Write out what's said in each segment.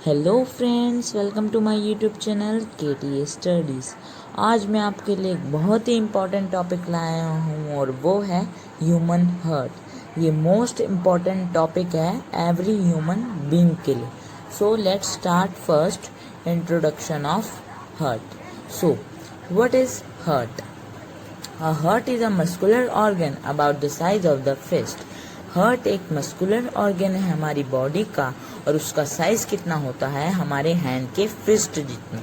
Hello friends, welcome to my YouTube channel KT studies. आज मैं आपके लिए एक बहुत ही इम्पॉर्टेंट टॉपिक लाया हूँ और वो है ह्यूमन हार्ट। ये मोस्ट इम्पॉर्टेंट टॉपिक है एवरी ह्यूमन बीइंग के लिए। सो let's start first introduction of heart. So what is heart? A heart is a muscular organ about the size of the fist. Heart एक muscular organ है हमारी body का और उसका size कितना होता है हमारे हैंड के फिस्ट जितना।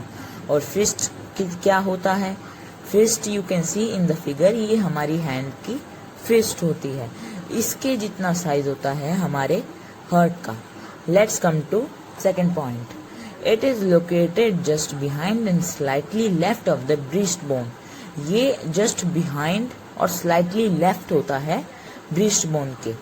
और फिस्ट क्या होता है? Fist you can see in the figure, ये हमारी हैंड की फिस्ट होती है, इसके जितना साइज होता है हमारे हार्ट का। Let's come to second point. It is located just behind and slightly left of the breast bone. ये जस्ट बिहाइंड और स्लाइटली लेफ्ट होता है ब्रीस्ट बोन के।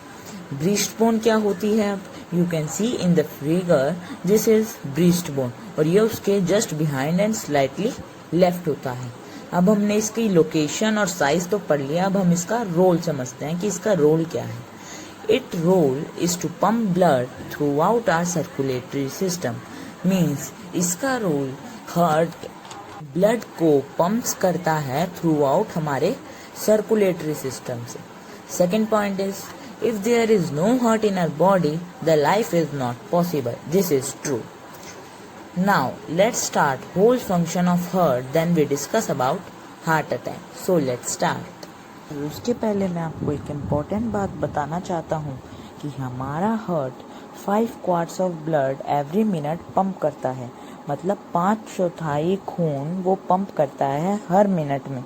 ब्रीस्ट बोन क्या होती है? You can see in the figure, this is breast bone और ये उसके just behind and slightly left होता है। अब हमने इसकी लोकेशन और साइज तो पढ़ लिया, अब हम इसका रोल समझते हैं कि इसका रोल क्या है। It role is to pump blood throughout our circulatory system. Means इसका रोल हार्ट ब्लड को पंप्स करता है थ्रू आउट हमारे सर्कुलेटरी सिस्टम से। Second point is if there is no heart in our body the life is not possible. This is true. Now let's start whole function of heart, then we discuss about heart attack. So let's start. उसके पहले मैं आपको एक important बात बताना चाहता हूँ कि हमारा heart 5 quartz of blood every minute pump करता है। मतलब 5/4 खून वो पंप करता है हर मिनट में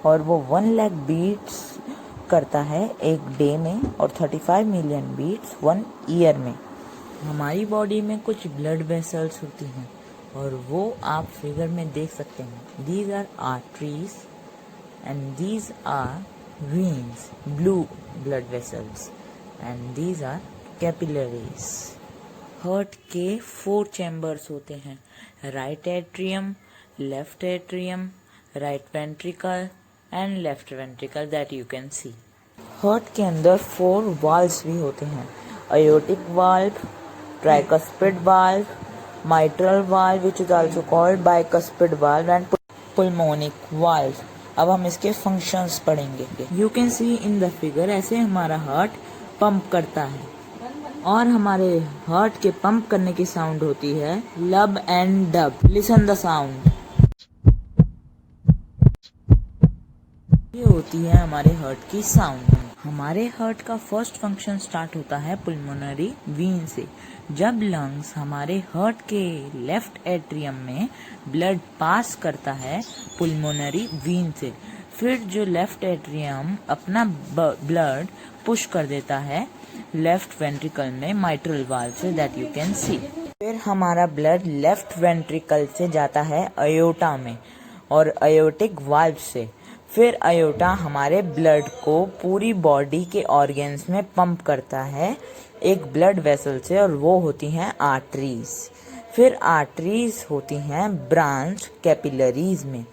और वो 1 लाख बीट्स करता है एक डे में और 35 मिलियन बीट्स 1 ईयर में। हमारी बॉडी में कुछ ब्लड वेसल्स होती हैं और वो आप फिगर में देख सकते हैं। These are arteries and these are veins, blue blood vessels, and these are capillaries. Heart के 4 चैम्बर्स होते हैं, right atrium, left atrium, right ventricle and left ventricle that you can see. Heart के अंदर 4 valves भी होते हैं, aortic valve, tricuspid valve, mitral valve which is also called bicuspid valve and pulmonic valve। अब हम इसके फंक्शंस पढ़ेंगे। You can see in the figure, ऐसे हमारा हार्ट पंप करता है और हमारे हार्ट के पंप करने की साउंड होती है लब and dub. Listen the sound. ये होती है हमारे हार्ट की साउंड। हमारे हार्ट का फर्स्ट फंक्शन स्टार्ट होता है पुल्मोनरी वीन से। जब लंग्स हमारे हार्ट के लेफ्ट एट्रियम में ब्लड पास करता है पुल्मोनरी वीन से, फिर जो लेफ्ट एट्रियम अपना ब्लड पुश कर देता है लेफ्ट वेंट्रिकल में माइट्रल वाल्व से, दैट यू कैन सी। फिर हमारा ब्लड लेफ्ट वेंट्रिकल से जाता है अयोटा में और अयोटिक वाल्व से। फिर अयोटा हमारे ब्लड को पूरी बॉडी के ऑर्गन्स में पंप करता है एक ब्लड वेसल से और वो होती हैं आर्टरीज। फिर आर्टरीज होती हैं ब्रांच कैपिलरीज में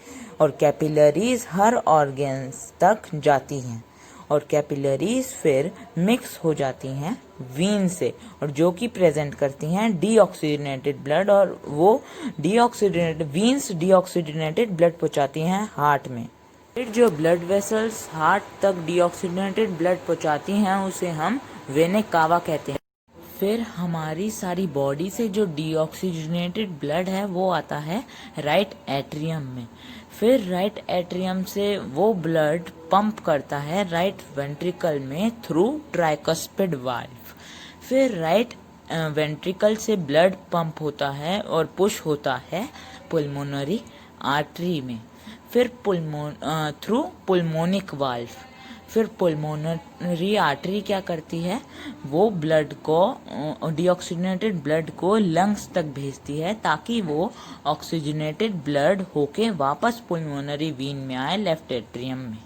और कैपिलरीज हर ऑर्गन्स तक जाती हैं और कैपिलरीज फिर मिक्स हो जाती हैं वीन से और जो कि प्रेजेंट करती हैं डीऑक्सीजनेटेड ब्लड और वो डीऑक्सीजनेटेड वीन्स डीऑक्सीजनेटेड ब्लड पहुंचाती हैं हार्ट में। फिर जो ब्लड वेसल्स हार्ट तक डीऑक्सीजनेटेड ब्लड पहुंचाती हैं उसे हम वेने कावा कहते हैं। फिर हमारी सारी बॉडी से जो डीऑक्सीजनेटेड ब्लड है वो आता है राइट एट्रियम में। फिर राइट एट्रियम से वो ब्लड पंप करता है राइट वेंट्रिकल में थ्रू ट्राइकस्पिड वाल्व। फिर राइट वेंट्रिकल से ब्लड पंप होता है और पुश होता है पुल्मोनरी आर्टरी में, फिर थ्रू पुल्मोनिक वाल्व। फिर पुल्मोनरी आर्टरी क्या करती है, वो ब्लड को डीऑक्सीजनेटेड ब्लड को लंग्स तक भेजती है ताकि वो ऑक्सीजनेटेड ब्लड होके वापस पुल्मोनरी वीन में आए लेफ्ट एट्रियम में।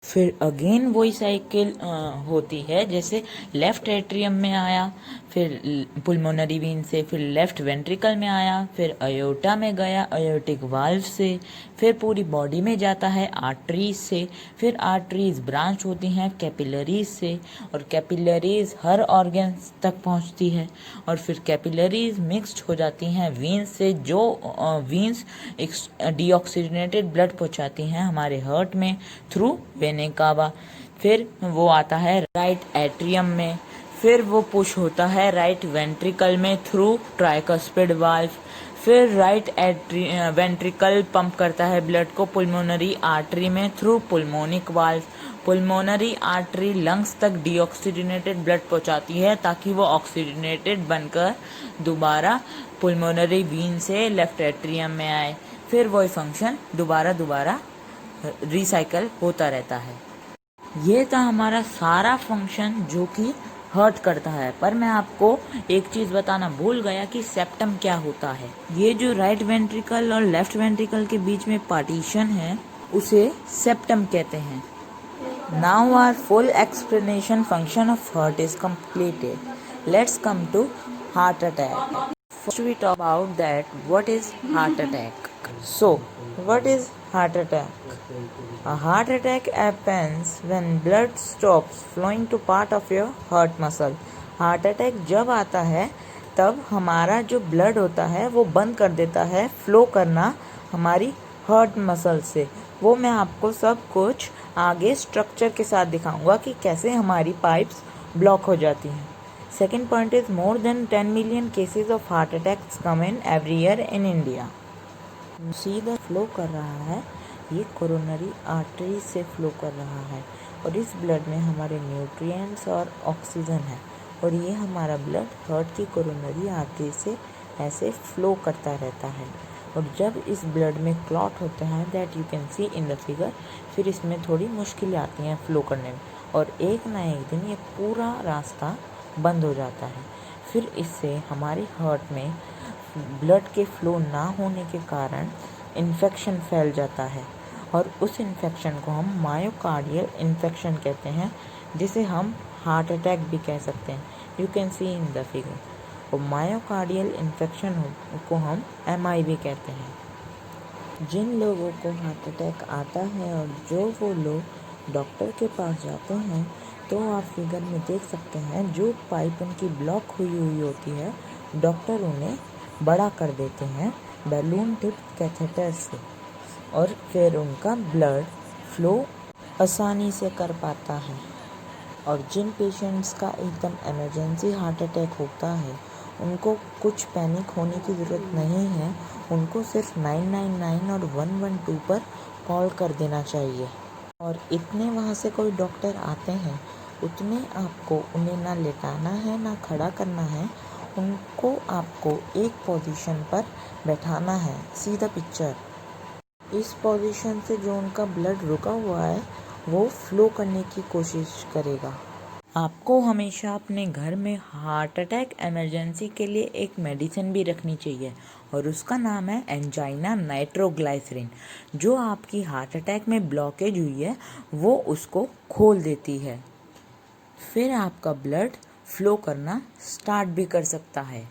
फिर अगेन वही साइकिल होती है, जैसे लेफ्ट एट्रियम में आया, फिर पुल्मोनरी वीन से फिर लेफ्ट वेंट्रिकल में आया, फिर अयोटा में गया अयोटिक वाल्व से, फिर पूरी बॉडी में जाता है आर्टरीज से, फिर आर्टरीज ब्रांच होती हैं कैपिलरीज से, और कैपिलरीज हर ऑर्गन तक पहुंचती है, और फिर कैपिलरीज मिक्स्ड हो जाती हैं वीन्स से, जो वीन्स डीऑक्सीजनेटेड ब्लड पहुंचाती हैं हमारे हार्ट में थ्रू वेना कावा। फिर वो आता है राइट एट्रियम में, फिर वो पुश होता है राइट वेंट्रिकल में थ्रू ट्राइकस्पिड वाल्व, फिर राइट वेंट्रिकल पंप करता है ब्लड को पुल्मोनरी आर्टरी में थ्रू पुल्मोनिक वाल्व। पुल्मोनरी आर्टरी लंग्स तक डीऑक्सीजनेटेड ब्लड पहुंचाती है ताकि वो ऑक्सीजनेटेड बनकर दोबारा पुल्मोनरी वीन से लेफ्ट एट्रियम में आए, फिर वही फंक्शन दोबारा रिसाइकल होता रहता है। ये था हमारा सारा फंक्शन जो कि हर्ट करता है। पर मैं आपको एक चीज़ बताना भूल गया कि सेप्टम क्या होता है। ये जो राइट वेंट्रिकल और लेफ्ट वेंट्रिकल के बीच में पार्टीशन है उसे सेप्टम कहते हैं। Now our full explanation function of heart is completed. Let's come to heart attack. First we talk about that what is heart attack. So, what is heart attack? A heart attack happens when blood stops flowing to part of your heart muscle. Heart attack जब आता है तब हमारा जो blood होता है वो बंद कर देता है फ्लो करना हमारी हार्ट मसल से। वो मैं आपको सब कुछ आगे स्ट्रक्चर के साथ दिखाऊंगा कि कैसे हमारी पाइप्स ब्लॉक हो जाती हैं। Second point is more than 10 million cases of heart attacks come in every year in India. सीधा फ्लो कर रहा है, ये कोरोनरी आर्टरी से फ्लो कर रहा है और इस ब्लड में हमारे न्यूट्रिएंट्स और ऑक्सीजन है और ये हमारा ब्लड हार्ट की कोरोनरी आर्टरी से ऐसे फ्लो करता रहता है। और जब इस ब्लड में क्लॉट होता है that you can see in the figure, फिर इसमें थोड़ी मुश्किलें आती हैं फ्लो करने में और एक ना एक दिन ये पूरा रास्ता बंद हो जाता है। फिर इससे हमारे हार्ट में ब्लड के फ्लो ना होने के कारण इन्फेक्शन फैल जाता है और उस इन्फेक्शन को हम मायोकार्डियल इन्फेक्शन कहते हैं, जिसे हम हार्ट अटैक भी कह सकते हैं। You can see in the figure. और मायोकार्डियल इन्फेक्शन को हम MI भी कहते हैं। जिन लोगों को हार्ट अटैक आता है और जो वो लोग डॉक्टर के पास जाते हैं तो आप फिगर में देख सकते हैं जो पाइप उनकी ब्लॉक हुई होती है डॉक्टर उन्हें बड़ा कर देते हैं बैलून टिप कैथेटर से और फिर उनका ब्लड फ्लो आसानी से कर पाता है। और जिन पेशेंट्स का एकदम इमरजेंसी हार्ट अटैक होता है उनको कुछ पैनिक होने की ज़रूरत नहीं है, उनको सिर्फ 999 और 112 पर कॉल कर देना चाहिए। और इतने वहाँ से कोई डॉक्टर आते हैं उतने आपको उन्हें ना लेटाना है ना खड़ा करना है, उनको आपको एक पोजीशन पर बैठाना है। See the picture. इस पोजीशन से जो उनका ब्लड रुका हुआ है वो फ्लो करने की कोशिश करेगा। आपको हमेशा अपने घर में हार्ट अटैक इमरजेंसी के लिए एक मेडिसिन भी रखनी चाहिए और उसका नाम है एंजाइना नाइट्रोग्लाइसरीन, जो आपकी हार्ट अटैक में ब्लॉकेज हुई है वो उसको खोल देती है। फिर आपका ब्लड फ्लो करना स्टार्ट भी कर सकता है।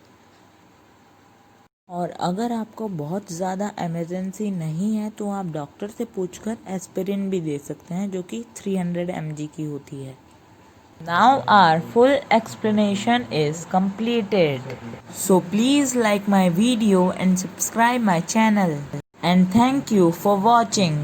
और अगर आपको बहुत ज़्यादा इमरजेंसी नहीं है तो आप डॉक्टर से पूछकर एस्पिरिन भी दे सकते हैं जो कि 300 mg की होती है। Now our full explanation is completed. So please like my video and subscribe my channel. And thank you for watching.